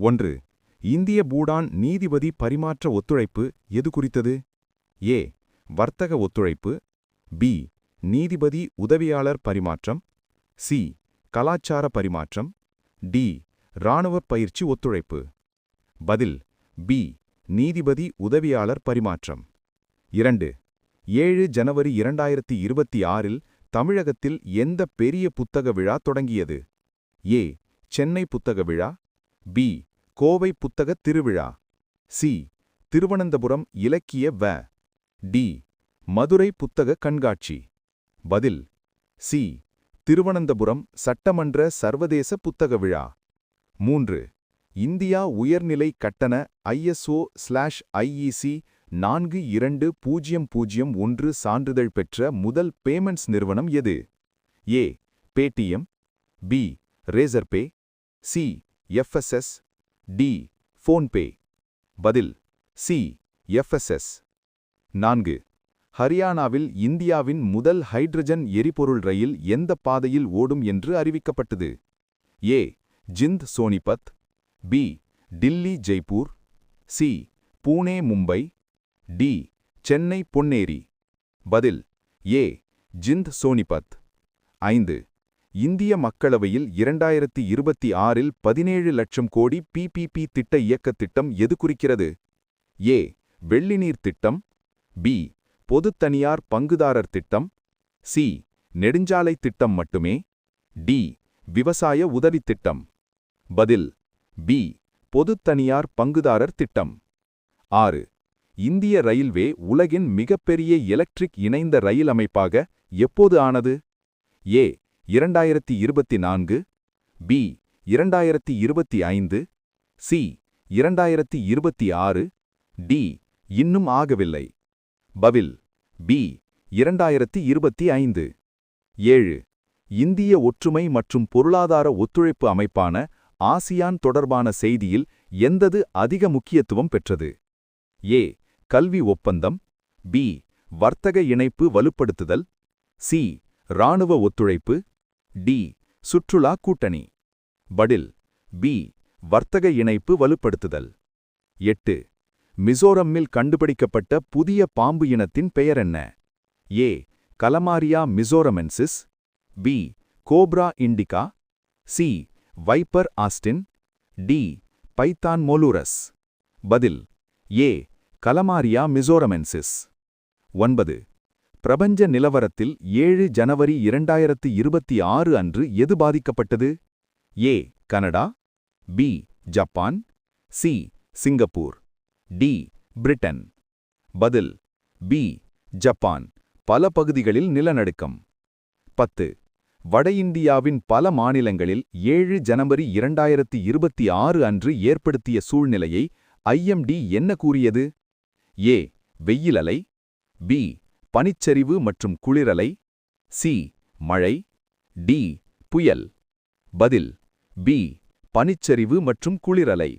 1. இந்திய பூடான் நீதிபதி பரிமாற்ற ஒத்துழைப்பு எது குறித்தது? ஏ. வர்த்தக ஒத்துழைப்பு. பி. நீதிபதி உதவியாளர் பரிமாற்றம். சி. கலாச்சார பரிமாற்றம். டி. இராணுவப் பயிற்சி ஒத்துழைப்பு. பதில் பி. நீதிபதி உதவியாளர் பரிமாற்றம். 2. 7 ஜனவரி 2026 தமிழகத்தில் எந்த பெரிய புத்தக விழா தொடங்கியது? ஏ. சென்னை புத்தக விழா. பி. கோவை புத்தக திருவிழா. சி. திருவனந்தபுரம் இலக்கிய வ. டி. மதுரை புத்தக கண்காட்சி. பதில் சி. திருவனந்தபுரம் சட்டமன்ற சர்வதேச புத்தக விழா. 3. இந்தியா உயர்நிலை கட்டண ISO/IEC 42001 சான்றிதழ் பெற்ற முதல் பேமெண்ட்ஸ் நிறுவனம் எது? A. Paytm. B. Razorpay. C. FSS. D. PhonePe. பதில் சி. FSS. 4. ஹரியானாவில் இந்தியாவின் முதல் ஹைட்ரஜன் எரிபொருள் ரயில் எந்த பாதையில் ஓடும் என்று அறிவிக்கப்பட்டது? A. Jind Sonipat. B. Delhi Jaipur. C. Pune Mumbai. D. Chennai Ponneri. பதில் ஏ. ஜிந்த் சோனிபத். 5. இந்திய மக்களவையில் 2026 17 லட்சம் கோடி PPP திட்ட இயக்கத் திட்டம் எது குறிக்கிறது? ஏ. வெள்ளிநீர் திட்டம். பி. பொதுத்தனியார் பங்குதாரர் திட்டம். சி. நெடுஞ்சாலை திட்டம் மட்டுமே. டி. விவசாய உதவித் திட்டம். பதில் பி. பொதுத்தனியார் பங்குதாரர் திட்டம். 6. இந்திய ரயில்வே உலகின் மிகப்பெரிய எலக்ட்ரிக் இணைந்த ரயில் அமைப்பாக எப்போது ஆனது? ஏ. 2024. பி. 2025. சி. 2026. டி. இன்னும் ஆகவில்லை. பதில் பி. 2025. 7. இந்திய ஒற்றுமை மற்றும் பொருளாதார ஒத்துழைப்பு அமைப்பான ஆசியான் தொடர்பான செய்தியில் எந்தது அதிக முக்கியத்துவம் பெற்றது? ஏ. கல்வி ஒப்பந்தம். பி. வர்த்தக இணைப்பு வலுப்படுத்துதல். சி. இராணுவ ஒத்துழைப்பு. டி. சுற்றுலா கூட்டணி. பதில் பி. வர்த்தக இணைப்பு வலுப்படுத்துதல். 8. மிசோரம்மில் கண்டுபிடிக்கப்பட்ட புதிய பாம்பு இனத்தின் பெயர் என்ன? A. Calamaria mizoramensis. B. Cobra indica. C. Viper Austin. D. Python molurus. பதில் ஏ. கலமாரியா மிசோரமென்சிஸ். 9. பிரபஞ்ச நிலவரத்தில் 7 ஜனவரி 2026 அன்று எது பாதிக்கப்பட்டது? A. Canada. B. Japan. C. Singapore. D. Britain. பதில் பி. ஜப்பான். பல பகுதிகளில் நிலநடுக்கம். 10. வட இந்தியாவின் பல மாநிலங்களில் 7 ஜனவரி 2026 அன்று ஏற்படுத்திய சூழ்நிலையை IMD என்ன கூறியது? ஏ. வெயில் அலை. பி. பனிச்சரிவு மற்றும் குளிரலை. சி. மழை. டி. புயல். பதில் பி. பனிச்சரிவு மற்றும் குளிரலை.